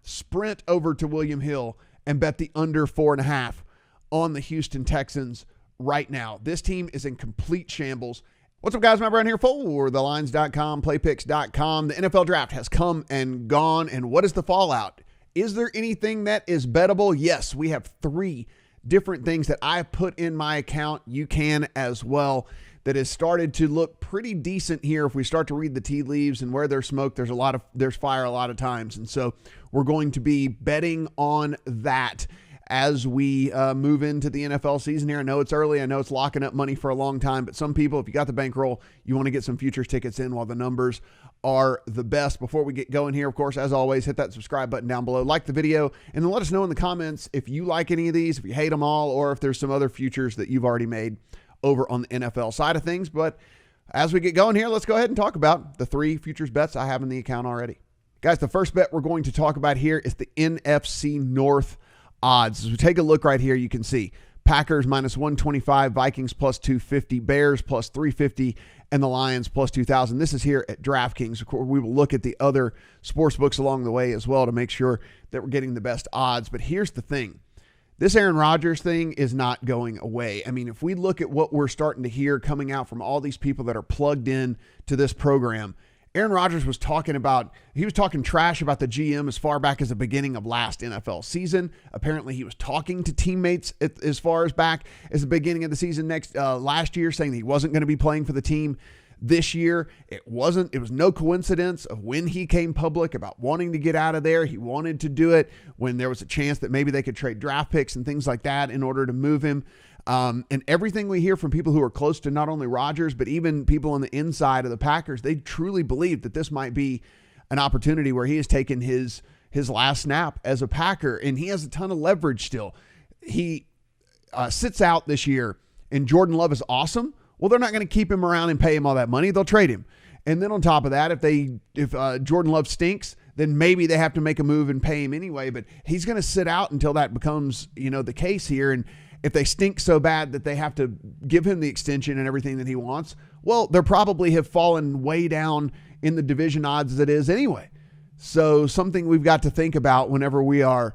sprint over to William Hill and bet the under 4.5 on the Houston Texans right now. This team is in complete shambles. What's up, guys? Matt Brown here for thelines.com, playpicks.com. The NFL draft has come and gone, and what is the fallout? Is there anything that is bettable? Yes, we have 3 different things that I put in my account. You can as well. That has started to look pretty decent here. If we start to read the tea leaves, and where there's smoke, there's fire a lot of times. And so we're going to be betting on that as we move into the NFL season here. I know it's early. I know it's locking up money for a long time, but some people, if you got the bankroll, you want to get some futures tickets in while the numbers are the best. Before we get going here, of course, as always, hit that subscribe button down below, like the video, and then let us know in the comments if you like any of these, if you hate them all, or if there's some other futures that you've already made over on the NFL side of things. But as we get going here, let's go ahead and talk about the 3 futures bets I have in the account already. Guys, the first bet we're going to talk about here is the NFC North odds. As we take a look right here, you can see Packers minus 125, Vikings plus 250, Bears plus 350, and the Lions plus 2,000. This is here at DraftKings. Of course, we will look at the other sports books along the way as well to make sure that we're getting the best odds. But here's the thing. This Aaron Rodgers thing is not going away. I mean, if we look at what we're starting to hear coming out from all these people that are plugged in to this program, Aaron Rodgers was talking trash about the GM as far back as the beginning of last NFL season. Apparently, he was talking to teammates as far as back as the beginning of the season last year, saying that he wasn't going to be playing for the team this year. It was no coincidence of when he came public about wanting to get out of there. He wanted to do it when there was a chance that maybe they could trade draft picks and things like that in order to move him. And everything we hear from people who are close to not only Rodgers, but even people on the inside of the Packers, they truly believe that this might be an opportunity where he has taken his last snap as a Packer, and he has a ton of leverage still. He sits out this year, and Jordan Love is awesome. Well, they're not going to keep him around and pay him all that money. They'll trade him. And then on top of that, if Jordan Love stinks, then maybe they have to make a move and pay him anyway. But he's going to sit out until that becomes, the case here. And if they stink so bad that they have to give him the extension and everything that he wants, well, they probably have fallen way down in the division odds as it is anyway. So something we've got to think about whenever we're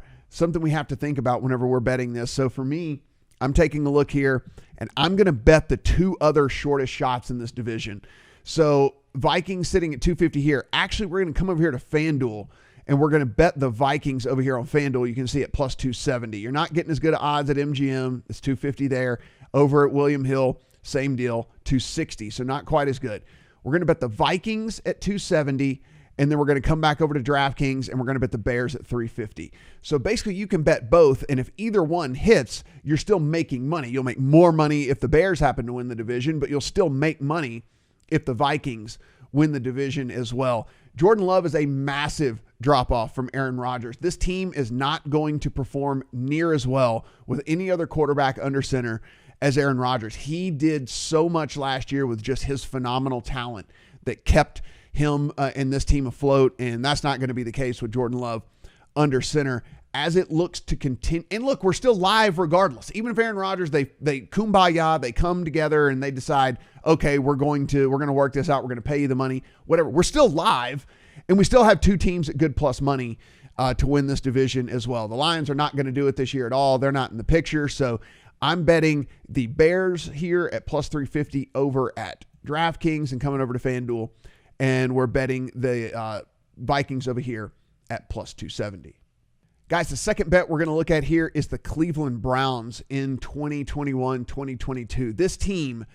betting this. So for me, I'm taking a look here, and I'm going to bet the 2 other shortest shots in this division. So Vikings sitting at 250 here. Actually, we're going to come over here to FanDuel, and we're going to bet the Vikings over here on FanDuel. You can see it plus 270. You're not getting as good odds at MGM. It's 250 there. Over at William Hill, same deal, 260. So not quite as good. We're going to bet the Vikings at 270. And then we're going to come back over to DraftKings, and we're going to bet the Bears at 350. So basically, you can bet both, and if either one hits, you're still making money. You'll make more money if the Bears happen to win the division, but you'll still make money if the Vikings win the division as well. Jordan Love is a massive drop-off from Aaron Rodgers. This team is not going to perform near as well with any other quarterback under center as Aaron Rodgers. He did so much last year with just his phenomenal talent that kept him and this team afloat, and that's not going to be the case with Jordan Love under center as it looks to continue. And look, we're still live regardless. Even if Aaron Rodgers, they kumbaya, they come together and they decide, okay, we're going to work this out. We're going to pay you the money, whatever. We're still live, and we still have 2 teams at good plus money to win this division as well. The Lions are not going to do it this year at all. They're not in the picture. So I'm betting the Bears here at plus 350 over at DraftKings and coming over to FanDuel. And we're betting the Vikings over here at plus 270. Guys, the second bet we're going to look at here is the Cleveland Browns in 2021-2022. This team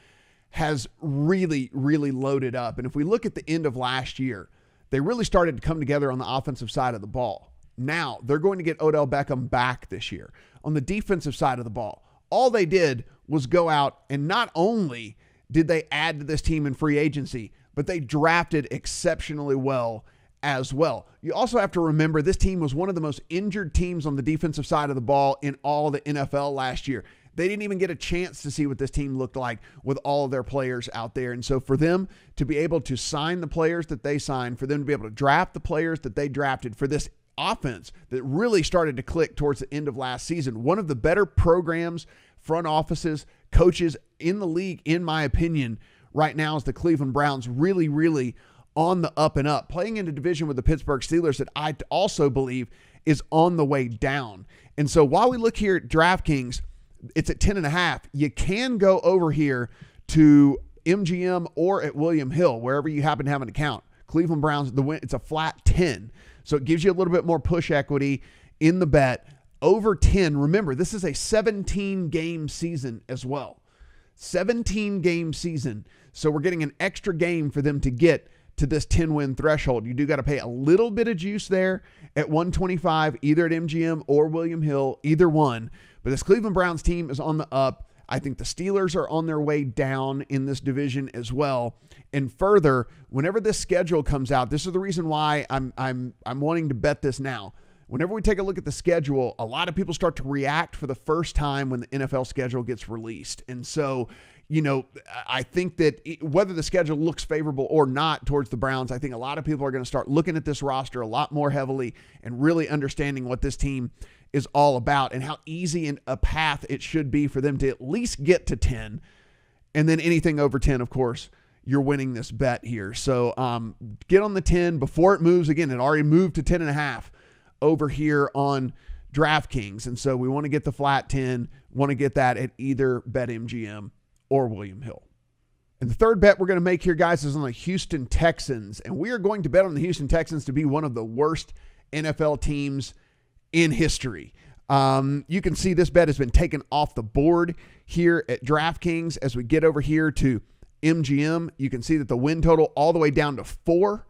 has really, really loaded up. And if we look at the end of last year, they really started to come together on the offensive side of the ball. Now, they're going to get Odell Beckham back this year. On the defensive side of the ball, all they did was go out, and not only did they add to this team in free agency, but they drafted exceptionally well as well. You also have to remember this team was one of the most injured teams on the defensive side of the ball in all of the NFL last year. They didn't even get a chance to see what this team looked like with all of their players out there. And so for them to be able to sign the players that they signed, for them to be able to draft the players that they drafted, for this offense that really started to click towards the end of last season, one of the better programs, front offices, coaches in the league, in my opinion, right now is the Cleveland Browns, really, really on the up and up, playing in a division with the Pittsburgh Steelers that I also believe is on the way down. And so while we look here at DraftKings, it's at 10.5. You can go over here to MGM or at William Hill, wherever you happen to have an account. Cleveland Browns, the win, it's a flat 10. So it gives you a little bit more push equity in the bet. Over 10, remember, this is a 17-game season as well. 17-game season. So we're getting an extra game for them to get to this 10-win threshold. You do got to pay a little bit of juice there at 125, either at MGM or William Hill, either one. But this Cleveland Browns team is on the up. I think the Steelers are on their way down in this division as well. And further, whenever this schedule comes out, this is the reason why I'm wanting to bet this now. Whenever we take a look at the schedule, a lot of people start to react for the first time when the NFL schedule gets released. And so, you know, I think that whether the schedule looks favorable or not towards the Browns, I think a lot of people are going to start looking at this roster a lot more heavily and really understanding what this team is all about and how easy a path it should be for them to at least get to 10. And then anything over 10, of course, you're winning this bet here. So get on the 10 before it moves. Again, it already moved to 10.5 over here on DraftKings. And so we want to get the flat 10, want to get that at either BetMGM or William Hill. And the third bet we're going to make here, guys, is on the Houston Texans. And we are going to bet on the Houston Texans to be one of the worst NFL teams in history. You can see this bet has been taken off the board here at DraftKings. As we get over here to MGM, you can see that the win total all the way down to 4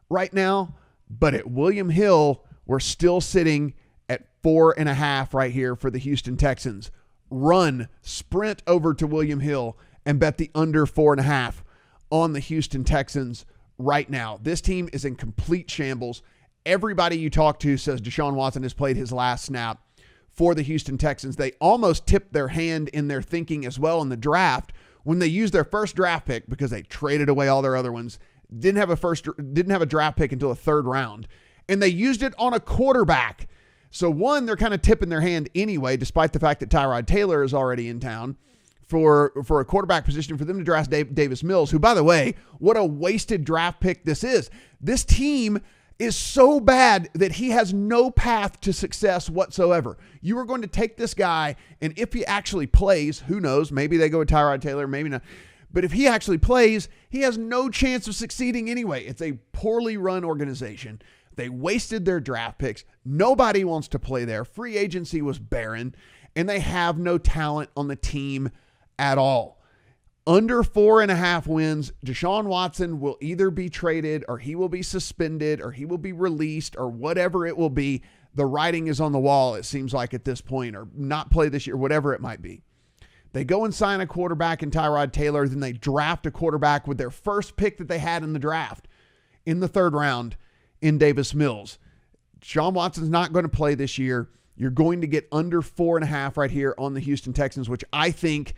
right now. But at William Hill, we're still sitting at 4.5 right here for the Houston Texans. Sprint over to William Hill and bet the under 4.5 on the Houston Texans right now. This team is in complete shambles. Everybody you talk to says Deshaun Watson has played his last snap for the Houston Texans. They almost tipped their hand in their thinking as well in the draft when they used their first draft pick because they traded away all their other ones. Didn't have a draft pick until the 3rd round. And they used it on a quarterback. So one, they're kind of tipping their hand anyway, despite the fact that Tyrod Taylor is already in town for a quarterback position for them to draft Davis Mills, who, by the way, what a wasted draft pick this is. This team is so bad that he has no path to success whatsoever. You are going to take this guy, and if he actually plays, who knows, maybe they go with Tyrod Taylor, maybe not. But if he actually plays, he has no chance of succeeding anyway. It's a poorly run organization. They wasted their draft picks. Nobody wants to play there. Free agency was barren, and they have no talent on the team at all. Under 4.5 wins, Deshaun Watson will either be traded or he will be suspended or he will be released or whatever it will be. The writing is on the wall, it seems like at this point, or not play this year, whatever it might be. They go and sign a quarterback in Tyrod Taylor, then they draft a quarterback with their first pick that they had in the draft in the 3rd round in Davis Mills. Deshaun Watson's not going to play this year. You're going to get under 4.5 right here on the Houston Texans, which I think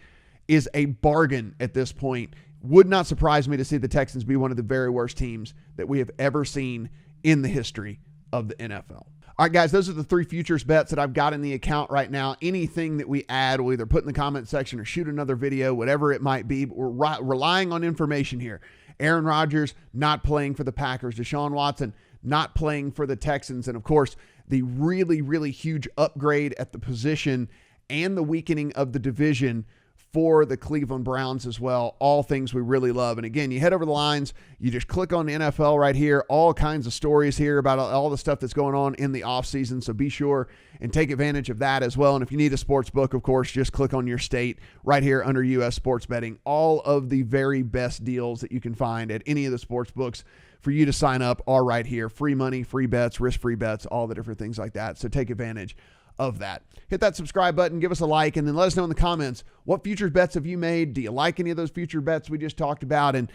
is a bargain at this point. Would not surprise me to see the Texans be one of the very worst teams that we have ever seen in the history of the NFL. All right, guys, those are the 3 futures bets that I've got in the account right now. Anything that we add, we'll either put in the comment section or shoot another video, whatever it might be. But we're relying on information here. Aaron Rodgers not playing for the Packers. Deshaun Watson not playing for the Texans. And, of course, the really, really huge upgrade at the position and the weakening of the division for the Cleveland Browns as well. All things we really love. And again, you head over the lines, you just click on the NFL right here, all kinds of stories here about all the stuff that's going on in the offseason. So be sure and take advantage of that as well. And if you need a sports book, of course, just click on your state right here under U.S. Sports Betting. All of the very best deals that you can find at any of the sports books for you to sign up are right here. Free money, free bets, risk-free bets, all the different things like that. So take advantage of that. Hit that subscribe button, give us a like, and then let us know in the comments, what futures bets have you made? Do you like any of those future bets we just talked about? And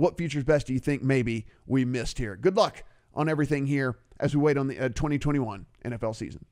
what futures bets do you think maybe we missed here? Good luck on everything here as we wait on the 2021 NFL season.